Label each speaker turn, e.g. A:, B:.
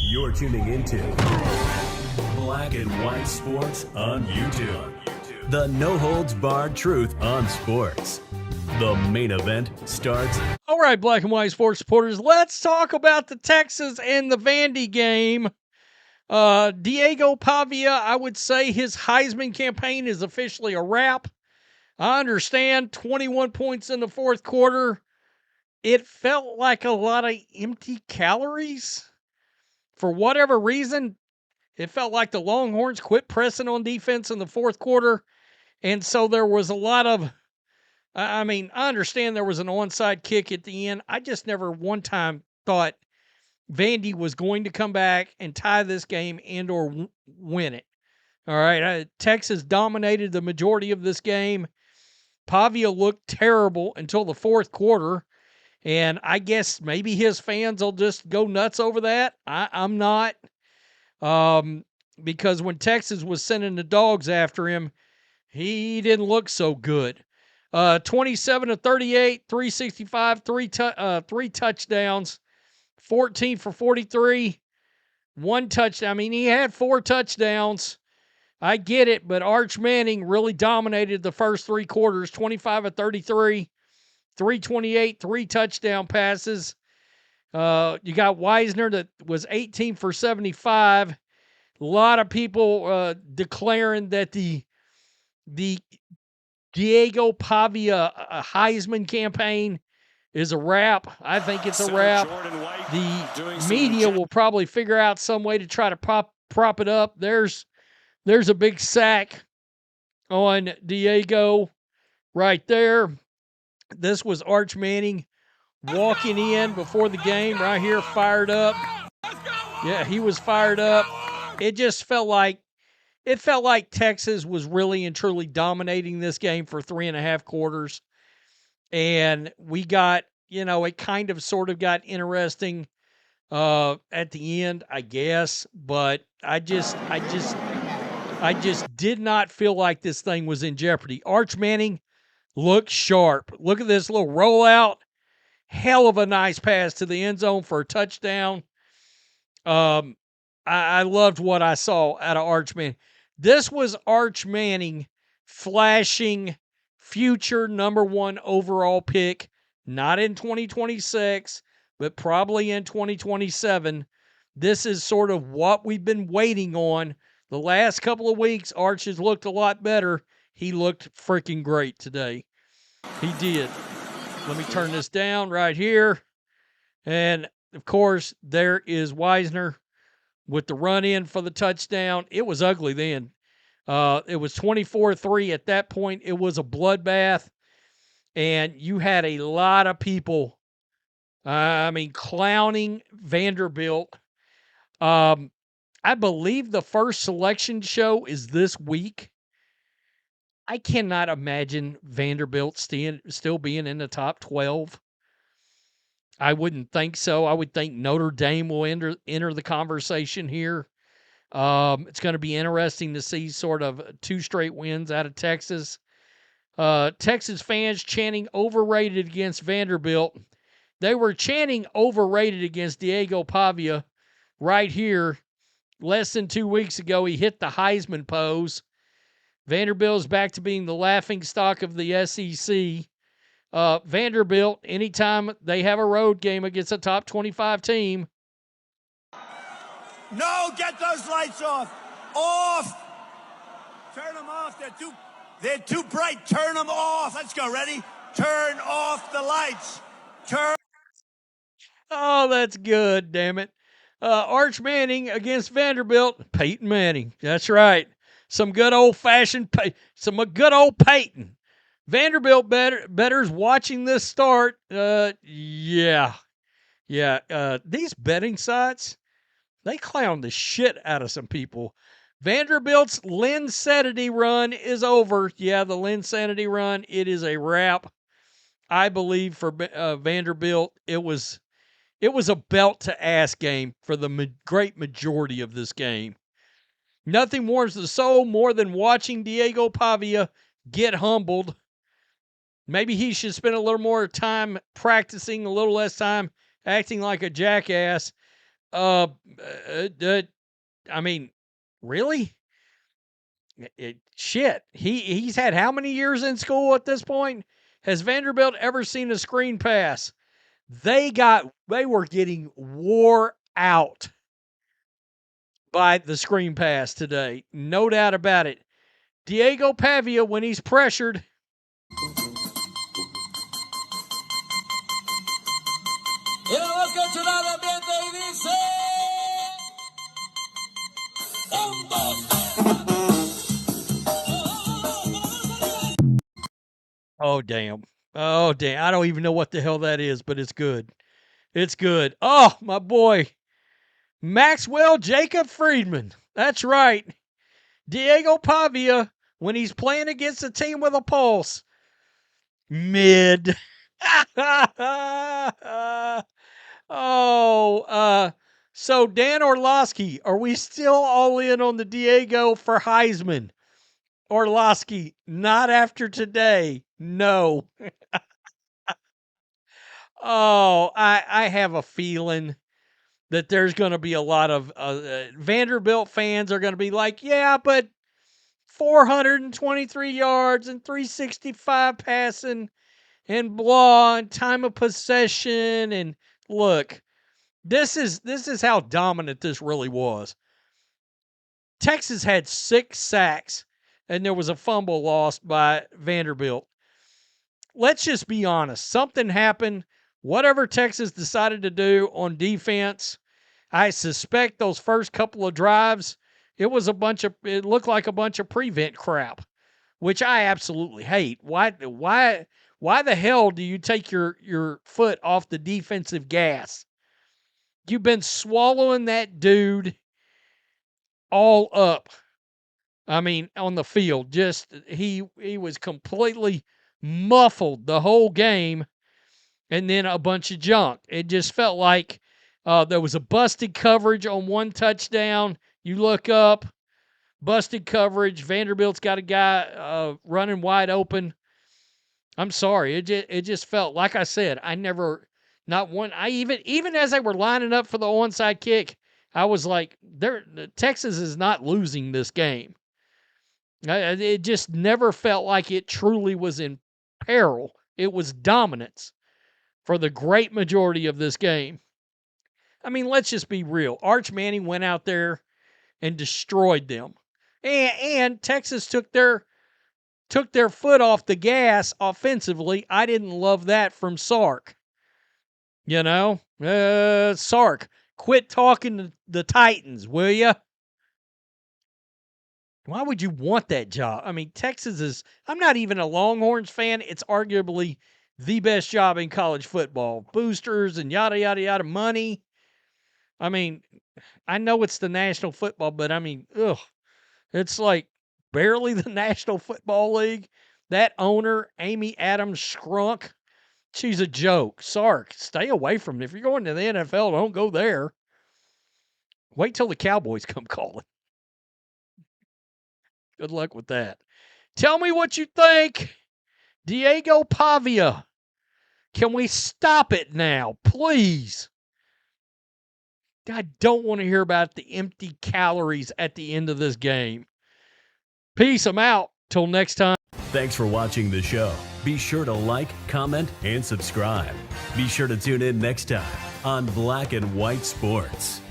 A: You're tuning into Black and White Sports on YouTube. The no-holds-barred truth on sports. The main event starts.
B: All right, Black and White Sports supporters, let's talk about the Texas and the Vandy game. Diego Pavia, I would say his Heisman campaign is officially a wrap. I understand 21 points in the fourth quarter. It felt like a lot of empty calories. For whatever reason, it felt like the Longhorns quit pressing on defense in the fourth quarter. And so there was a lot of, I understand there was an onside kick at the end. I just never one time thought Vandy was going to come back and tie this game and or win it. All right, Texas dominated the majority of this game. Pavia looked terrible until the fourth quarter. And I guess maybe his fans will just go nuts over that. I'm not. Because when Texas was sending the dogs after him, he didn't look so good. 27-38, 365, three touchdowns, 14 for 43, one touchdown. He had 4 touchdowns. I get it, but Arch Manning really dominated the first 3 quarters, 25-33. 328, 3 touchdown passes. You got Wisner that was 18 for 75. A lot of people declaring that the Diego Pavia Heisman campaign is a wrap. I think it's a wrap. The media will probably figure out some way to try to prop it up. There's a big sack on Diego right there. This was Arch Manning walking in before the game right here, fired up. Yeah, he was fired up. It just felt like Texas was really and truly dominating this game for 3.5 quarters. And we got, it kind of sort of got interesting at the end, I guess. But I just did not feel like this thing was in jeopardy. Arch Manning look sharp. Look at this little rollout. Hell of a nice pass to the end zone for a touchdown. I loved what I saw out of Arch Manning. This was Arch Manning flashing future number 1 overall pick, not in 2026, but probably in 2027. This is sort of what we've been waiting on. The last couple of weeks, Arch has looked a lot better. He looked freaking great today. He did. Let me turn this down right here. And, of course, there is Wisner with the run-in for the touchdown. It was ugly then. It was 24-3 at that point. It was a bloodbath. And you had a lot of people, clowning Vanderbilt. I believe the first selection show is this week. I cannot imagine Vanderbilt still being in the top 12. I wouldn't think so. I would think Notre Dame will enter the conversation here. It's going to be interesting to see sort of 2 straight wins out of Texas. Texas fans chanting overrated against Vanderbilt. They were chanting overrated against Diego Pavia right here. Less than 2 weeks ago, he hit the Heisman pose. Vanderbilt is back to being the laughing stock of the SEC. Vanderbilt, anytime they have a road game against a top 25 team.
C: No, get those lights off. Off. Turn them off. They're too bright. Turn them off. Let's go. Ready? Turn off the lights.
B: Oh, that's good, damn it. Arch Manning against Vanderbilt. Peyton Manning. That's right. Some good old-fashioned, some good old Peyton. Vanderbilt bettors watching this start. Yeah. These betting sites, they clown the shit out of some people. Vanderbilt's Linsanity run is over. Yeah, the Linsanity run, it is a wrap. I believe for Vanderbilt, it was a belt-to-ass game for the great majority of this game. Nothing warms the soul more than watching Diego Pavia get humbled. Maybe he should spend a little more time practicing, a little less time acting like a jackass. I mean, really? Shit. He's had how many years in school at this point? Has Vanderbilt ever seen a screen pass? They were getting wore out by the screen pass today. No doubt about it. Diego Pavia, when he's pressured. Oh, damn. Oh, damn. I don't even know what the hell that is, but it's good. It's good. Oh, my boy. Maxwell Jacob Friedman. That's right. Diego Pavia, when he's playing against a team with a pulse. Mid. So Dan Orlovsky, are we still all in on the Diego for Heisman? Orlovsky, not after today. No. I have a feeling that there's going to be a lot of Vanderbilt fans are going to be like, yeah, but 423 yards and 365 passing and blah and time of possession. And look, this is how dominant this really was. Texas had 6 sacks and there was a fumble lost by Vanderbilt. Let's just be honest. Something happened. Whatever Texas decided to do on defense, I suspect those first couple of drives, it looked like a bunch of prevent crap, which I absolutely hate. Why the hell do you take your foot off the defensive gas? You've been swallowing that dude all up. I mean, on the field, just he was completely muffled the whole game, and then a bunch of junk. It just felt like there was a busted coverage on one touchdown. You look up, busted coverage. Vanderbilt's got a guy running wide open. I'm sorry. It just felt like I said. Even as they were lining up for the onside kick, I was like, Texas is not losing this game. It just never felt like it truly was in peril. It was dominance for the great majority of this game. I mean, let's just be real. Arch Manning went out there and destroyed them. And Texas took their foot off the gas offensively. I didn't love that from Sark. You know? Sark, quit talking to the Titans, will you? Why would you want that job? I mean, I'm not even a Longhorns fan. It's arguably the best job in college football. Boosters and yada, yada, yada, money. I mean, I know it's the National Football, but I mean, it's like barely the National Football League. That owner, Amy Adams Schrunk, she's a joke. Sark, stay away from it. If you're going to the NFL, don't go there. Wait till the Cowboys come calling. Good luck with that. Tell me what you think. Diego Pavia. Can we stop it now, please? I don't want to hear about the empty calories at the end of this game. Peace. I'm out. Till next time.
A: Thanks for watching the show. Be sure to like, comment, and subscribe. Be sure to tune in next time on Black and White Sports.